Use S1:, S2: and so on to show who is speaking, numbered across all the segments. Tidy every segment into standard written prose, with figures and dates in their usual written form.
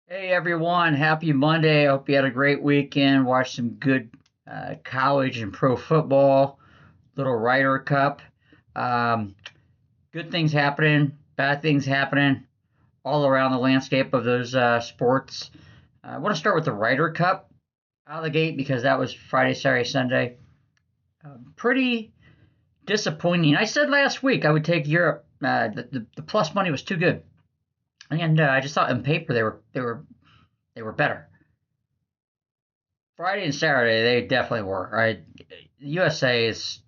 S1: Hey everyone, happy Monday. I hope you had a great weekend. Watched some good college and pro football, little Ryder Cup. Um, Good things happening, bad things happening all around the landscape of those sports. I want to start with the Ryder Cup out of the gate because that was Friday, Saturday, Sunday. Pretty disappointing. I said last week I would take Europe. The plus money was too good, and I just thought in paper they were better. Friday and Saturday, they definitely were. Right, USA is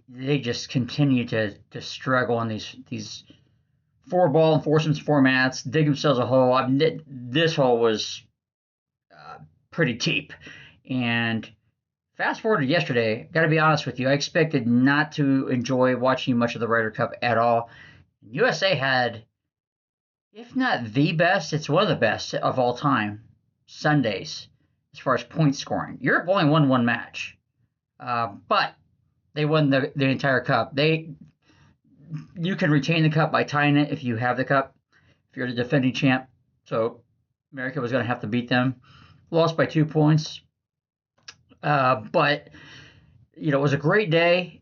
S1: they just continue to struggle in these four ball enforcement formats, dig themselves a hole. This hole was uh, pretty deep, and fast forward to yesterday. Got to be honest with you, I expected not to enjoy watching much of the Ryder Cup at all. USA had, if not the best, it's one of the best of all time Sundays as far as point scoring. Europe only won one match. But they won the entire cup. You can retain the cup by tying it if you have the cup, if you're the defending champ. So America was going to have to beat them. Lost by 2 points, but it was a great day.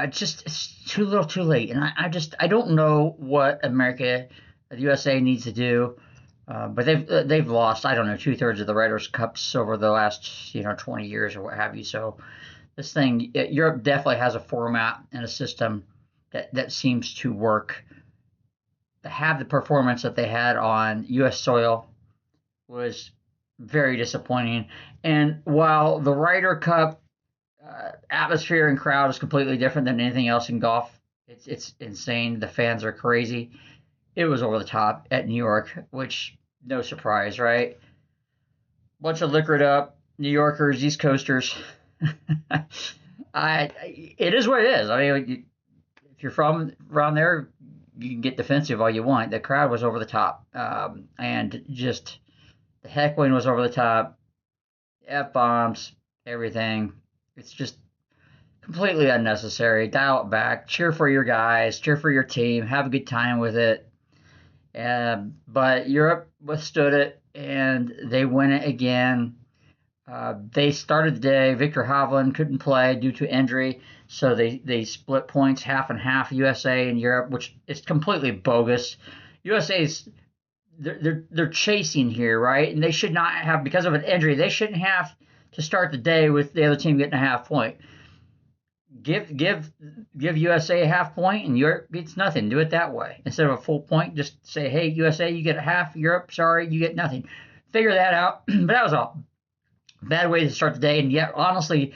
S1: Just it's too little, too late, and I don't know what America, the USA needs to do. But they've lost, I don't know, 2/3 of the Ryder Cups over the last 20 years or what have you. So this thing, Europe definitely has a format and a system that seems to work. To have the performance that they had on U.S. soil was very disappointing. And while the Ryder Cup atmosphere and crowd is completely different than anything else in golf, it's insane. The fans are crazy. It was over the top at New York, which no surprise, right? Bunch of liquored up New Yorkers, East Coasters. It is what it is. I mean, if you're from around there, you can get defensive all you want. The crowd was over the top, and just the heckling was over the top. F bombs, everything. It's just completely unnecessary. Dial it back. Cheer for your guys. Cheer for your team. Have a good time with it. But Europe withstood it, and they win it again. They started the day. Victor Hovland couldn't play due to injury, so they split points half and half, USA and Europe, which is completely bogus. USA's they're chasing here, right? And they should not have, because of an injury. They shouldn't have to start the day with the other team getting a half point. Give USA a half point and Europe gets nothing. Do it that way instead of a full point. Just say, hey, USA, you get a half. Europe, sorry, you get nothing. Figure that out. But that was a bad way to start the day. And yet, honestly,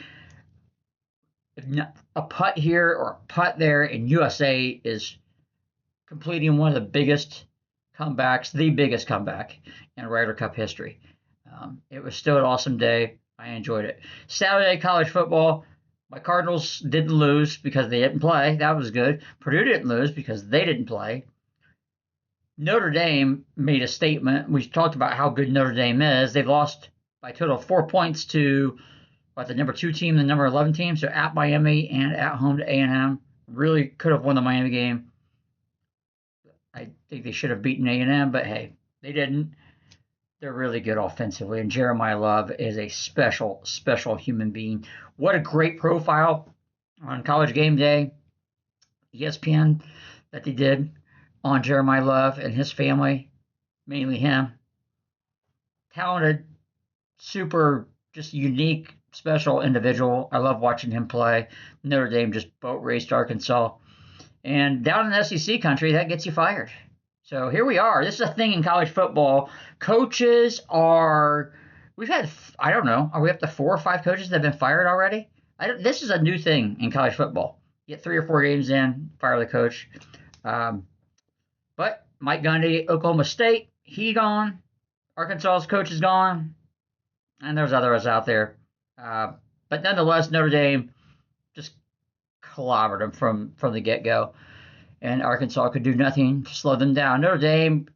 S1: if not, a putt here or a putt there, and USA is completing one of the biggest comebacks, the biggest comeback in Ryder Cup history. It was still an awesome day. I enjoyed it. Saturday, college football. My Cardinals didn't lose because they didn't play. That was good. Purdue didn't lose because they didn't play. Notre Dame made a statement. We talked about how good Notre Dame is. They've lost by a total of 4 points to the number 2 team, the number 11 team. So at Miami and at home to A&M. Really could have won the Miami game. I think they should have beaten A&M, but hey, they didn't. They're really good offensively, and Jeremiah Love is a special, special human being. What a great profile on College Game Day, ESPN, that they did on Jeremiah Love and his family, mainly him. Talented, super, just unique, special individual. I love watching him play. Notre Dame just boat raced Arkansas. And down in the SEC country, that gets you fired. So here we are. This is a thing in college football. Coaches are, we've had, I don't know, are we up to 4 or 5 coaches that have been fired already? This is a new thing in college football. Get 3 or 4 games in, fire the coach. But Mike Gundy, Oklahoma State, he gone. Arkansas's coach is gone. And there's others out there. But nonetheless, Notre Dame just clobbered them from the get-go. And Arkansas could do nothing to slow them down. Notre Dame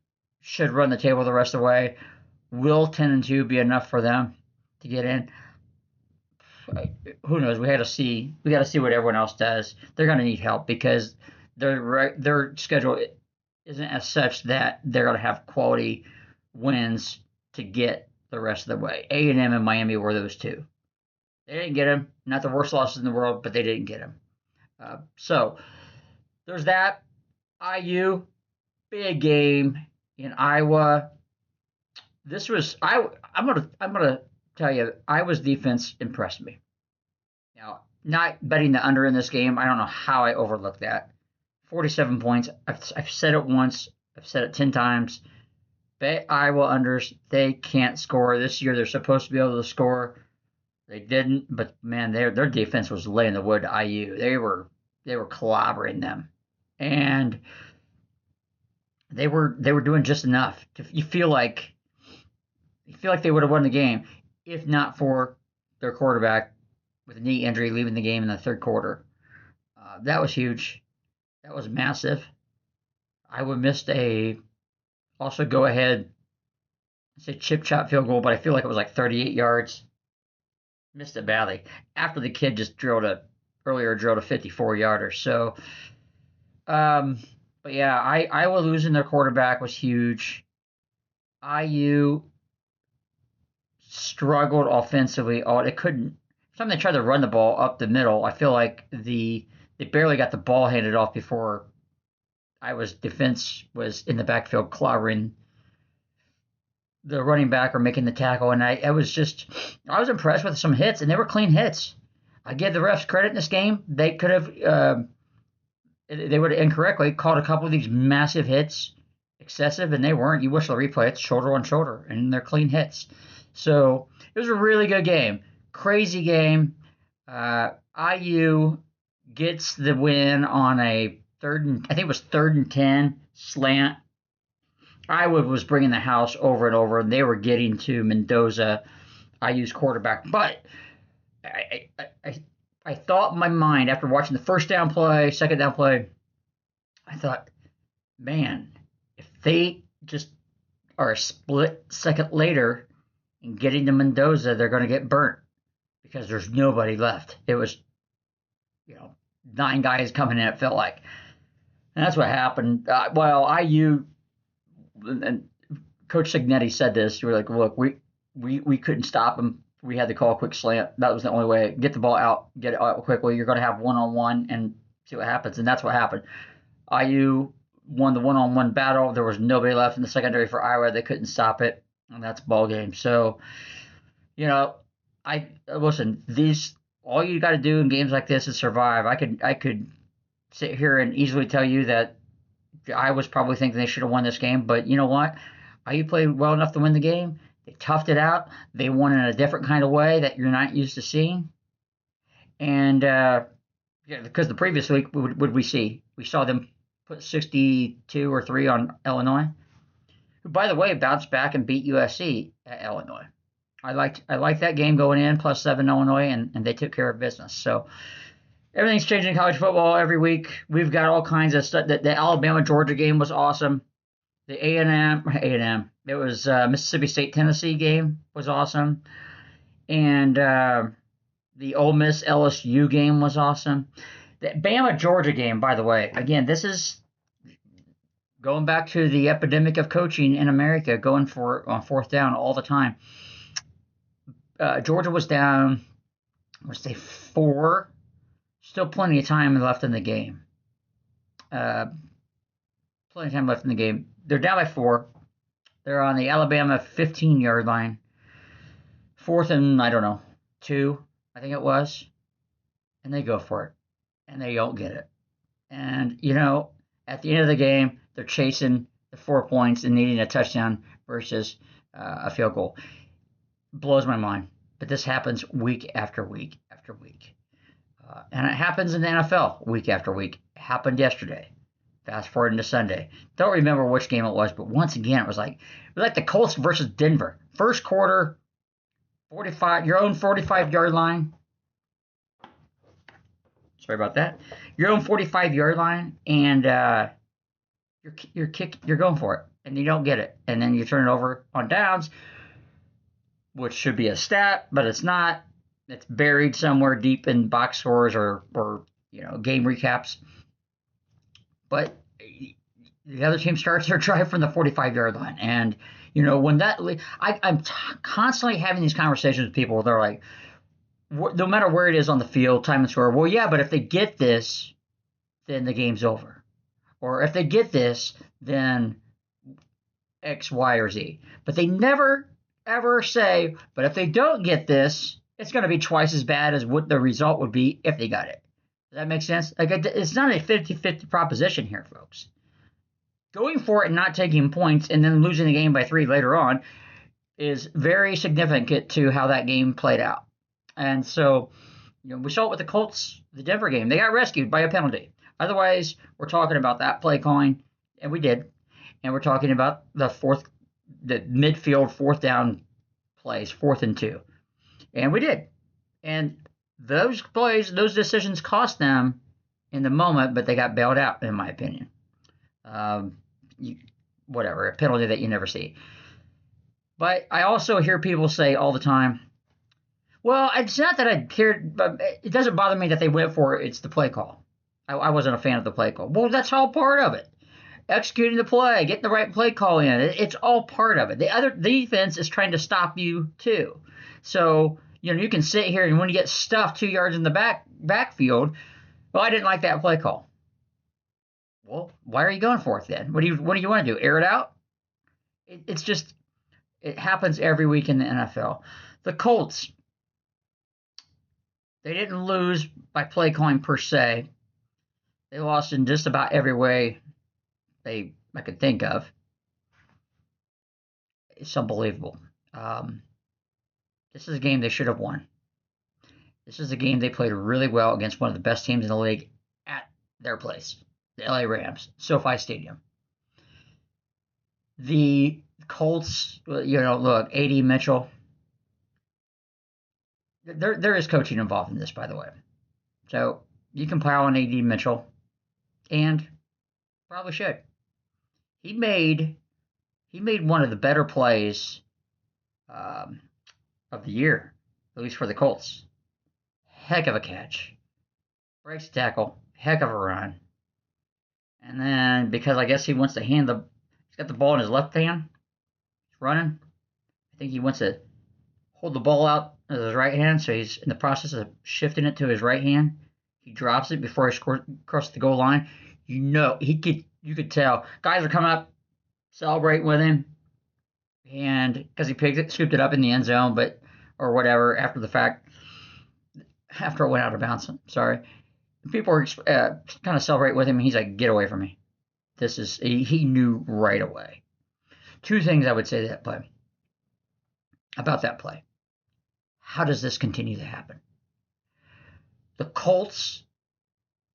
S1: should run the table the rest of the way. Will 10-2 be enough for them to get in? Who knows? We got to see what everyone else does. They're going to need help because their schedule isn't as such that they're going to have quality wins to get the rest of the way. A&M and Miami were those two. They didn't get them. Not the worst losses in the world, but they didn't get them. So there's that. IU, big game in Iowa. This was I'm gonna tell you, Iowa's defense impressed me. Now, not betting the under in this game, I don't know how I overlooked that. 47 points. I've said it once. I've said it 10 times. Bet Iowa unders. They can't score this year. They're supposed to be able to score. They didn't, but man, their defense was laying the wood to IU. They were clobbering them, and they were doing just enough. You feel like they would have won the game if not for their quarterback with a knee injury leaving the game in the third quarter. That was huge. That was massive. Iowa missed a also go ahead, say chip chop field goal, but I feel like it was like 38 yards. Missed it badly after the kid just drilled a 54-yarder. So, but yeah, Iowa losing their quarterback was huge. IU struggled offensively. They couldn't. Every time they tried to run the ball up the middle, I feel like they barely got the ball handed off before Iowa's defense was in the backfield clobbering the running back or making the tackle. And I was impressed with some hits, and they were clean hits. I give the refs credit in this game. They could have, they would have incorrectly called a couple of these massive hits excessive, and they weren't. You watch the replay, it's shoulder on shoulder, and they're clean hits. So it was a really good game. Crazy game. IU gets the win on a I think it was 3rd and 10 slant. Iowa was bringing the house over and over, and they were getting to Mendoza, IU's quarterback. But I thought in my mind after watching the first down play, second down play, I thought, man, if they just are a split second later and getting to Mendoza, they're going to get burnt because there's nobody left. It was, 9 guys coming in, it felt like. And that's what happened. IU, and Coach Signetti said this. You were like, look, we couldn't stop them. We had to call a quick slant. That was the only way. Get the ball out, get it out quickly. You're going to have one-on-one and see what happens. And that's what happened. IU won the one-on-one battle. There was nobody left in the secondary for Iowa. They couldn't stop it. And that's ball game. So, listen, all you got to do in games like this is survive. I could sit here and easily tell you that I was probably thinking they should have won this game, but you know what? IU played well enough to win the game. They toughed it out. They won in a different kind of way that you're not used to seeing. And because the previous week, what did we see? We saw them put 62 or 3 on Illinois, who, by the way, bounced back and beat USC at Illinois. I liked that game going in, +7 Illinois, and they took care of business. So everything's changing in college football every week. We've got all kinds of stuff. The Alabama-Georgia game was awesome. The A&M, it was Mississippi State-Tennessee game was awesome. And the Ole Miss-LSU game was awesome. The Bama-Georgia game, by the way, again, this is going back to the epidemic of coaching in America, going for on 4th down all the time. Georgia was down, let's say 4. Still plenty of time left in the game. Plenty of time left in the game. They're down by 4. They're on the Alabama 15-yard line. 4th and, 2, I think it was. And they go for it. And they don't get it. And, at the end of the game, they're chasing the 4 points and needing a touchdown versus a field goal. Blows my mind. But this happens week after week after week. And it happens in the NFL week after week. It happened yesterday. Fast forward into Sunday. Don't remember which game it was, but once again, it was like the Colts versus Denver. First quarter, 45, your own 45-yard line. Sorry about that. Your own 45-yard line, and you're going for it, and you don't get it, and then you turn it over on downs, which should be a stat, but it's not. It's buried somewhere deep in box scores or game recaps. But the other team starts their drive from the 45-yard line, and When I'm constantly having these conversations with people. They're like, no matter where it is on the field, time and score. Well, yeah, but if they get this, then the game's over. Or if they get this, then X, Y, or Z. But they never, ever say, but if they don't get this, it's going to be twice as bad as what the result would be if they got it. Does that make sense? Like, it's not a 50-50 proposition here, folks. Going for it and not taking points and then losing the game by 3 later on is very significant to how that game played out. And so, we saw it with the Colts, the Denver game. They got rescued by a penalty. Otherwise, we're talking about that play calling, and we did. And we're talking about the midfield 4th down plays, 4th and 2. And we did. And those plays, those decisions cost them in the moment, but they got bailed out, in my opinion. Whatever, a penalty that you never see. But I also hear people say all the time, well, it's not that I cared, but it doesn't bother me that they went for it. It's the play call. I wasn't a fan of the play call. Well, that's all part of it. Executing the play, getting the right play call in. It's all part of it. The other defense is trying to stop you too. So, you can sit here and when you get stuffed 2 yards in the backfield, well, I didn't like that play call. Well, why are you going for it then? What do you want to do? Air it out? It's just, it happens every week in the NFL. The Colts, they didn't lose by play calling per se. They lost in just about every way I could think of. It's unbelievable. This is a game they should have won. This is a game they played really well against one of the best teams in the league at their place, the LA Rams, SoFi Stadium. The Colts, look, A.D. Mitchell. There is coaching involved in this, by the way. So you can pile on A.D. Mitchell, and probably should. He made one of the better plays of the year, at least for the Colts. Heck of a catch. Breaks the tackle. Heck of a run. And then, because I guess he wants to he's got the ball in his left hand. He's running. I think he wants to hold the ball out with his right hand, so he's in the process of shifting it to his right hand. He drops it before he crosses the goal line. You could tell. Guys are coming up, celebrating with him. And because he scooped it up in the end zone, or whatever, after the fact, after it went out of bounds. Sorry. People were kind of celebrating with him, and he's like, get away from me. He knew right away. 2 things I would say about that play. How does this continue to happen? The Colts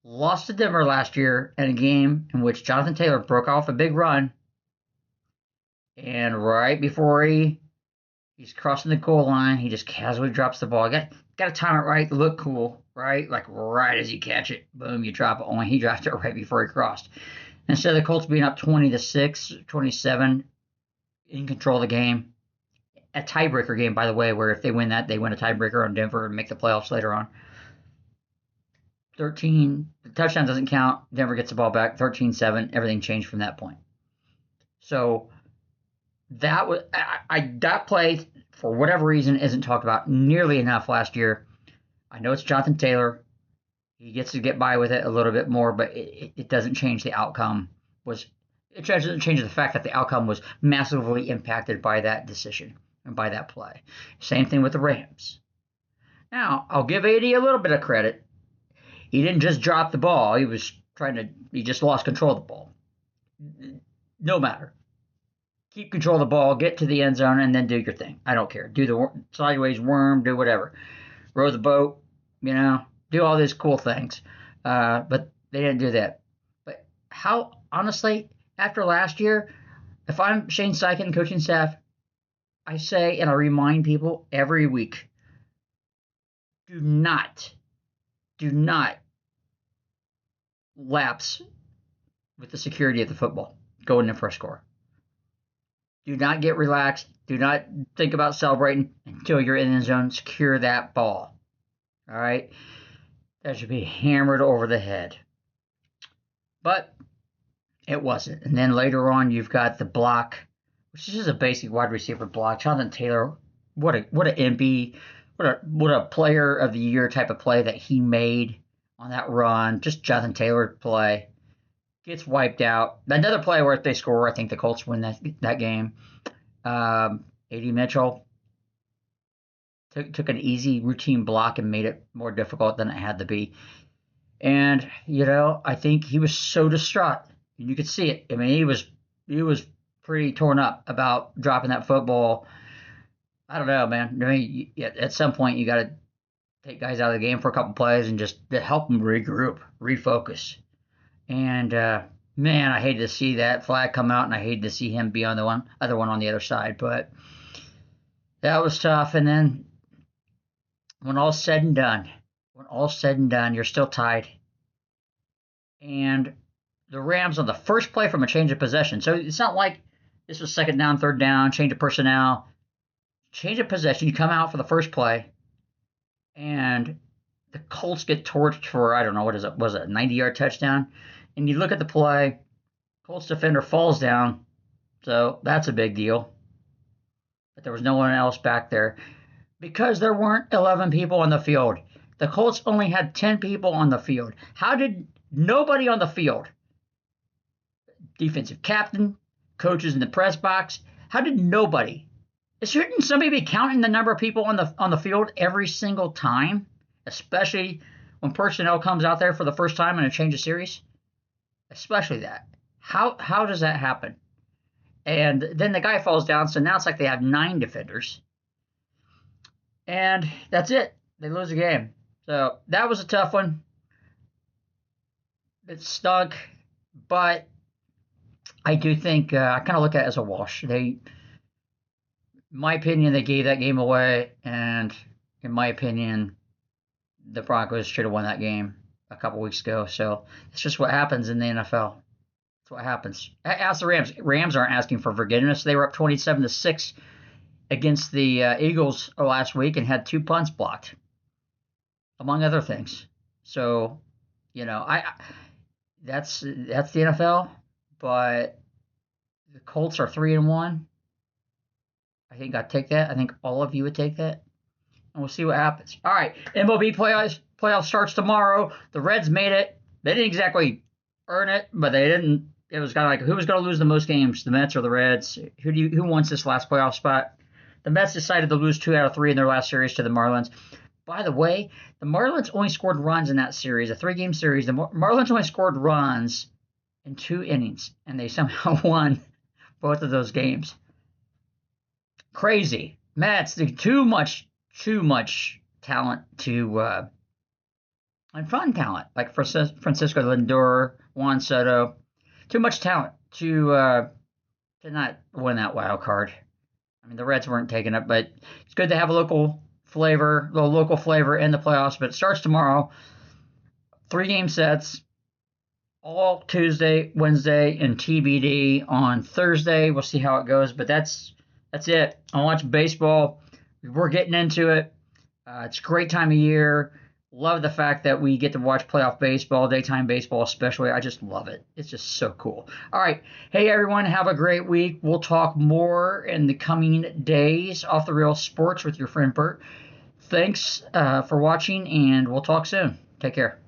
S1: lost to Denver last year in a game in which Jonathan Taylor broke off a big run, and right before he's crossing the goal line, he just casually drops the ball. Got to time it right to look cool, right? Like right as you catch it, boom, you drop it. Only he dropped it right before he crossed. Instead of the Colts being up 20-6, 27, in control of the game. A tiebreaker game, by the way, where if they win that, they win a tiebreaker on Denver and make the playoffs later on. 13, the touchdown doesn't count. Denver gets the ball back. 13-7. Everything changed from that point. So that play, for whatever reason, isn't talked about nearly enough last year. I know it's Jonathan Taylor. He gets to get by with it a little bit more, but it doesn't change the outcome. It doesn't change the fact that the outcome was massively impacted by that decision and by that play. Same thing with the Rams. Now, I'll give AD a little bit of credit. He didn't just drop the ball. He just lost control of the ball. No matter. Keep control of the ball, get to the end zone, and then do your thing. I don't care. Do the sideways worm, do whatever. Row the boat, do all these cool things. But they didn't do that. But how, honestly, after last year, if I'm Shane Steichen and coaching staff, I say and I remind people every week, do not lapse with the security of the football going in for a score. Do not get relaxed. Do not think about celebrating until you're in the end zone. Secure that ball. All right? That should be hammered over the head. But it wasn't. And then later on, you've got the block which is just a basic wide receiver block. Jonathan Taylor, what a MB, what a player of the year type of play that he made on that run. Just Jonathan Taylor play. Gets wiped out. Another play where if they score, I think the Colts win that game. A.D. Mitchell took an easy routine block and made it more difficult than it had to be. And, I think he was so distraught. And you could see it. I mean, he was pretty torn up about dropping that football. I don't know, man. I mean, at some point, you got to take guys out of the game for a couple plays and just to help them regroup, refocus. And, man, I hated to see that flag come out, and I hated to see him be on the other one on the other side. But that was tough. And then when all's said and done, you're still tied. And the Rams on the first play from a change of possession. So it's not like this was second down, third down, change of personnel. Change of possession. You come out for the first play, and the Colts get torched for, I don't know, what is it? Was it a 90-yard touchdown? And you look at the play, Colts defender falls down, so that's a big deal. But there was no one else back there because there weren't 11 people on the field. The Colts only had 10 people on the field. How did nobody on the field, defensive captain, coaches in the press box, how did nobody? Shouldn't somebody be counting the number of people on the field every single time, especially when personnel comes out there for the first time in a change of series? Especially that. How does that happen? And then the guy falls down, so now it's like they have 9 defenders. And that's it. They lose the game. So that was a tough one. It stunk, but I do think I kind of look at it as a wash. In my opinion, they gave that game away, and in my opinion, the Broncos should have won that game a couple weeks ago. So it's just what happens in the NFL. That's what happens. Ask the Rams. Rams aren't asking for forgiveness. They were up 27-6 against the Eagles last week and had 2 punts blocked, among other things. So, that's the NFL. But the Colts are 3-1. I think I'd take that. I think all of you would take that. And we'll see what happens. All right. MLB playoff starts tomorrow. The Reds made it. They didn't exactly earn it, but they didn't. It was kind of like, who was going to lose the most games, the Mets or the Reds? Who wants this last playoff spot? The Mets decided to lose 2 out of 3 in their last series to the Marlins. By the way, the Marlins only scored runs in that series, a 3-game series. The Marlins only scored runs in 2 innings, and they somehow won both of those games. Crazy. Mets, too much talent and fun talent, like Francisco Lindor, Juan Soto. Too much talent to not win that wild card. I mean, the Reds weren't taking it, but it's good to have a local flavor in the playoffs. But it starts tomorrow. 3-game sets, all Tuesday, Wednesday, and TBD on Thursday. We'll see how it goes, but that's it. I watch baseball. We're getting into it. It's a great time of year. Love the fact that we get to watch playoff baseball, daytime baseball especially. I just love it. It's just so cool. All right. Hey, everyone. Have a great week. We'll talk more in the coming days. Off the Rails Sports with your friend Bert. Thanks for watching, and we'll talk soon. Take care.